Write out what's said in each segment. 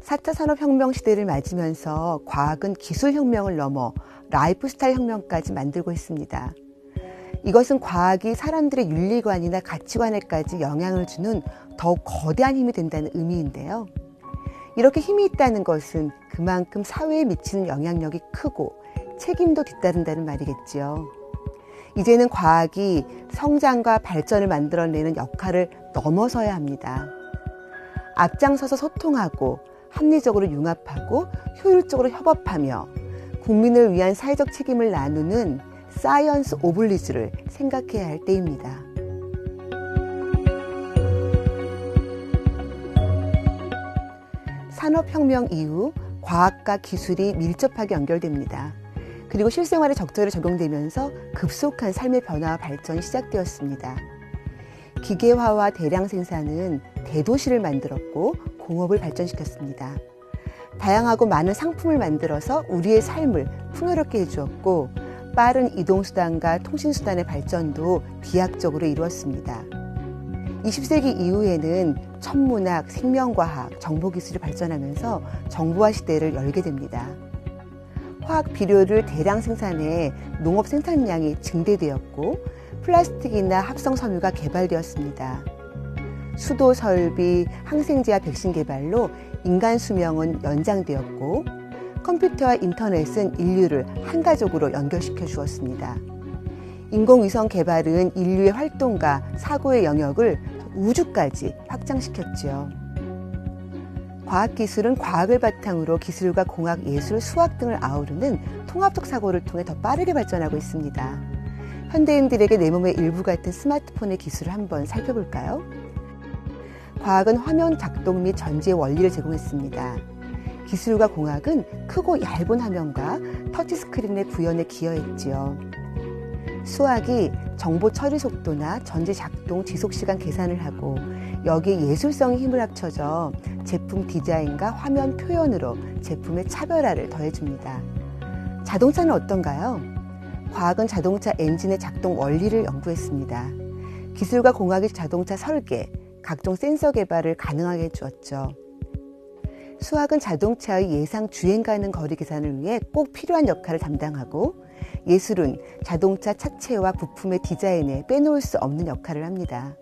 4차 산업혁명 시대를 맞으면서 과학은 기술혁명을 넘어 라이프스타일 혁명까지 만들고 있습니다. 이것은 과학이 사람들의 윤리관이나 가치관에까지 영향을 주는 더욱 거대한 힘이 된다는 의미인데요. 이렇게 힘이 있다는 것은 그만큼 사회에 미치는 영향력이 크고 책임도 뒤따른다는 말이겠지요. 이제는 과학이 성장과 발전을 만들어내는 역할을 넘어서야 합니다. 앞장서서 소통하고 합리적으로 융합하고 효율적으로 협업하며 국민을 위한 사회적 책임을 나누는 사이언스 오블리주를 생각해야 할 때입니다. 산업혁명 이후 과학과 기술이 밀접하게 연결됩니다. 그리고 실생활에 적절히 적용되면서 급속한 삶의 변화와 발전이 시작되었습니다. 기계화와 대량 생산은 대도시를 만들었고 공업을 발전시켰습니다. 다양하고 많은 상품을 만들어서 우리의 삶을 풍요롭게 해주었고 빠른 이동수단과 통신수단의 발전도 비약적으로 이루었습니다. 20세기 이후에는 천문학, 생명과학, 정보기술이 발전하면서 정보화 시대를 열게 됩니다. 화학 비료를 대량 생산해 농업 생산량이 증대되었고 플라스틱이나 합성 섬유가 개발되었습니다. 수도 설비, 항생제와 백신 개발로 인간 수명은 연장되었고 컴퓨터와 인터넷은 인류를 한 가족으로 연결시켜 주었습니다. 인공위성 개발은 인류의 활동과 사고의 영역을 우주까지 확장시켰지요. 과학기술은 과학을 바탕으로 기술과 공학, 예술, 수학 등을 아우르는 통합적 사고를 통해 더 빠르게 발전하고 있습니다. 현대인들에게 내 몸의 일부 같은 스마트폰의 기술을 한번 살펴볼까요? 과학은 화면 작동 및 전지의 원리를 제공했습니다. 기술과 공학은 크고 얇은 화면과 터치스크린의 구현에 기여했지요. 수학이 정보 처리 속도나 전지 작동 지속시간 계산을 하고 여기에 예술성의 힘을 합쳐져 제품 디자인과 화면 표현으로 제품의 차별화를 더해줍니다. 자동차는 어떤가요? 과학은 자동차 엔진의 작동 원리를 연구했습니다. 기술과 공학이 자동차 설계, 각종 센서 개발을 가능하게 해주었죠. 수학은 자동차의 예상 주행 가능 거리 계산을 위해 꼭 필요한 역할을 담당하고 예술은 자동차 차체와 부품의 디자인에 빼놓을 수 없는 역할을 합니다.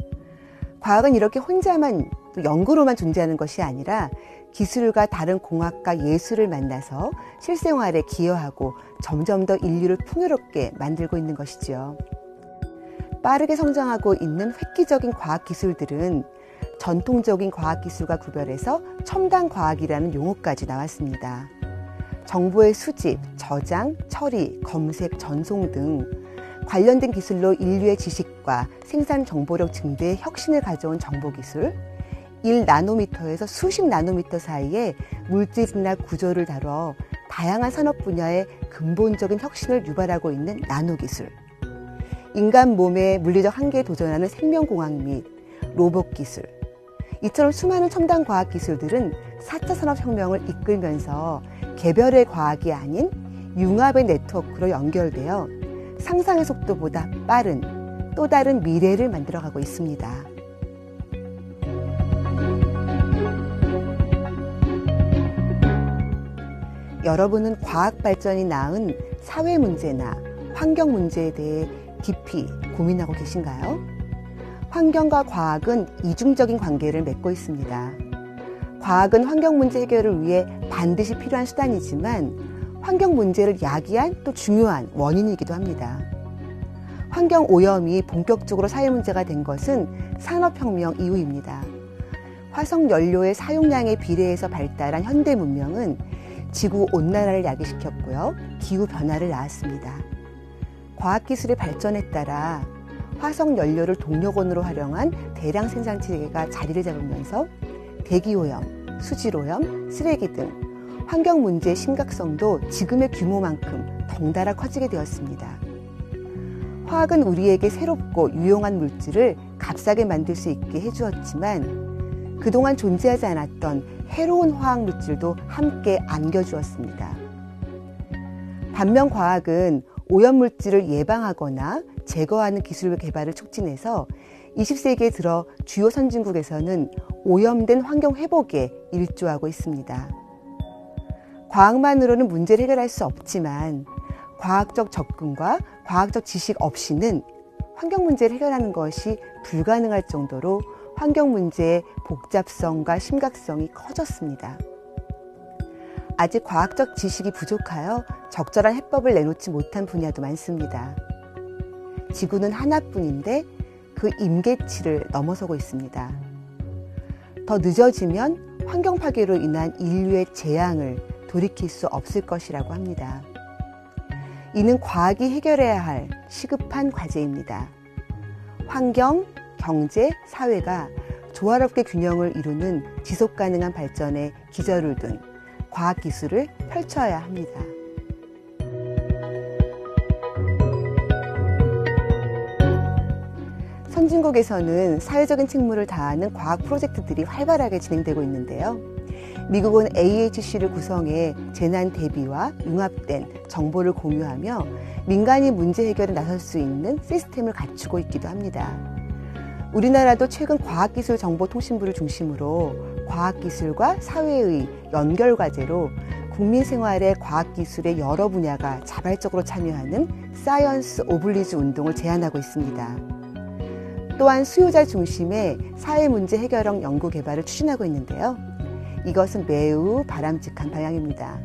과학은 이렇게 혼자만 또 연구로만 존재하는 것이 아니라 기술과 다른 공학과 예술을 만나서 실생활에 기여하고 점점 더 인류를 풍요롭게 만들고 있는 것이지요. 빠르게 성장하고 있는 획기적인 과학기술들은 전통적인 과학기술과 구별해서 첨단 과학이라는 용어까지 나왔습니다. 정보의 수집, 저장, 처리, 검색, 전송 등 관련된 기술로 인류의 지식과 생산 정보력 증대에 혁신을 가져온 정보기술, 1나노미터에서 수십 나노미터 사이에 물질이나 구조를 다뤄 다양한 산업 분야의 근본적인 혁신을 유발하고 있는 나노기술, 인간 몸의 물리적 한계에 도전하는 생명공학 및 로봇기술, 이처럼 수많은 첨단 과학기술들은 4차 산업혁명을 이끌면서 개별의 과학이 아닌 융합의 네트워크로 연결되어 상상의 속도보다 빠른 또 다른 미래를 만들어가고 있습니다. 여러분은 과학 발전이 낳은 사회 문제나 환경 문제에 대해 깊이 고민하고 계신가요? 환경과 과학은 이중적인 관계를 맺고 있습니다. 과학은 환경 문제 해결을 위해 반드시 필요한 수단이지만 환경 문제를 야기한 또 중요한 원인이기도 합니다. 환경 오염이 본격적으로 사회 문제가 된 것은 산업혁명 이후입니다. 화석 연료의 사용량에 비례해서 발달한 현대 문명은 지구 온난화를 야기시켰고요. 기후 변화를 낳았습니다. 과학기술의 발전에 따라 화석 연료를 동력원으로 활용한 대량 생산 체계가 자리를 잡으면서 대기오염, 수질오염, 쓰레기 등 환경 문제의 심각성도 지금의 규모만큼 덩달아 커지게 되었습니다. 화학은 우리에게 새롭고 유용한 물질을 값싸게 만들 수 있게 해주었지만 그동안 존재하지 않았던 해로운 화학 물질도 함께 안겨주었습니다. 반면 과학은 오염 물질을 예방하거나 제거하는 기술 개발을 촉진해서 20세기에 들어 주요 선진국에서는 오염된 환경 회복에 일조하고 있습니다. 과학만으로는 문제를 해결할 수 없지만 과학적 접근과 과학적 지식 없이는 환경 문제를 해결하는 것이 불가능할 정도로 환경 문제의 복잡성과 심각성이 커졌습니다. 아직 과학적 지식이 부족하여 적절한 해법을 내놓지 못한 분야도 많습니다. 지구는 하나뿐인데 그 임계치를 넘어서고 있습니다. 더 늦어지면 환경 파괴로 인한 인류의 재앙을 돌이킬 수 없을 것이라고 합니다. 이는 과학이 해결해야 할 시급한 과제입니다. 환경, 경제, 사회가 조화롭게 균형을 이루는 지속가능한 발전의 기저를 둔 과학기술을 펼쳐야 합니다. 선진국에서는 사회적인 책무를 다하는 과학 프로젝트들이 활발하게 진행되고 있는데요. 미국은 AHC를 구성해 재난 대비와 융합된 정보를 공유하며 민간이 문제 해결에 나설 수 있는 시스템을 갖추고 있기도 합니다. 우리나라도 최근 과학기술정보통신부를 중심으로 과학기술과 사회의 연결과제로 국민 생활의 과학기술의 여러 분야가 자발적으로 참여하는 사이언스 오블리주 운동을 제안하고 있습니다. 또한 수요자 중심의 사회문제 해결형 연구개발을 추진하고 있는데요. 이것은 매우 바람직한 방향입니다.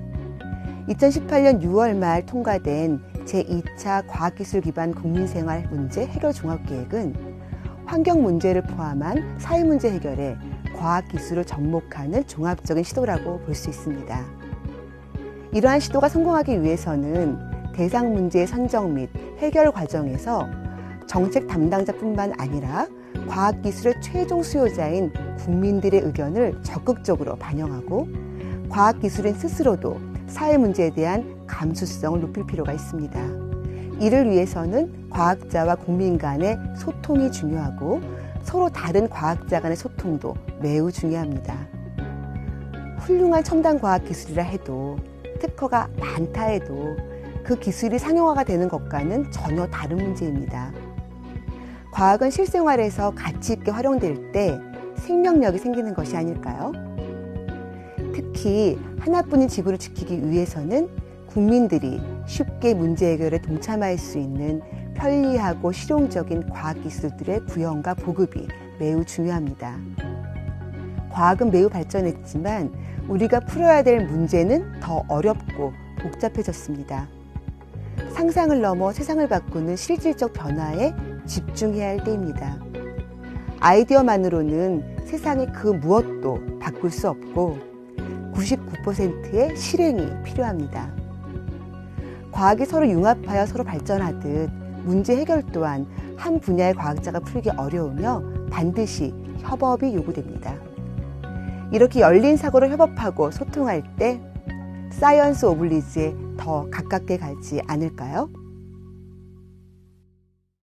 2018년 6월 말 통과된 제2차 과학기술 기반 국민생활 문제 해결 종합계획은 환경 문제를 포함한 사회문제 해결에 과학기술을 접목하는 종합적인 시도라고 볼 수 있습니다. 이러한 시도가 성공하기 위해서는 대상 문제의 선정 및 해결 과정에서 정책 담당자뿐만 아니라 과학기술의 최종 수요자인 국민들의 의견을 적극적으로 반영하고 과학기술인 스스로도 사회 문제에 대한 감수성을 높일 필요가 있습니다. 이를 위해서는 과학자와 국민 간의 소통이 중요하고 서로 다른 과학자 간의 소통도 매우 중요합니다. 훌륭한 첨단 과학기술이라 해도 특허가 많다 해도 그 기술이 상용화가 되는 것과는 전혀 다른 문제입니다. 과학은 실생활에서 가치 있게 활용될 때 생명력이 생기는 것이 아닐까요? 특히 하나뿐인 지구를 지키기 위해서는 국민들이 쉽게 문제 해결에 동참할 수 있는 편리하고 실용적인 과학기술들의 구현과 보급이 매우 중요합니다. 과학은 매우 발전했지만 우리가 풀어야 될 문제는 더 어렵고 복잡해졌습니다. 상상을 넘어 세상을 바꾸는 실질적 변화에 집중해야 할 때입니다. 아이디어만으로는 세상의 그 무엇도 바꿀 수 없고 99%의 실행이 필요합니다. 과학이 서로 융합하여 서로 발전하듯 문제 해결 또한 한 분야의 과학자가 풀기 어려우며 반드시 협업이 요구됩니다. 이렇게 열린 사고로 협업하고 소통할 때 사이언스 오블리주에 더 가깝게 가지 않을까요?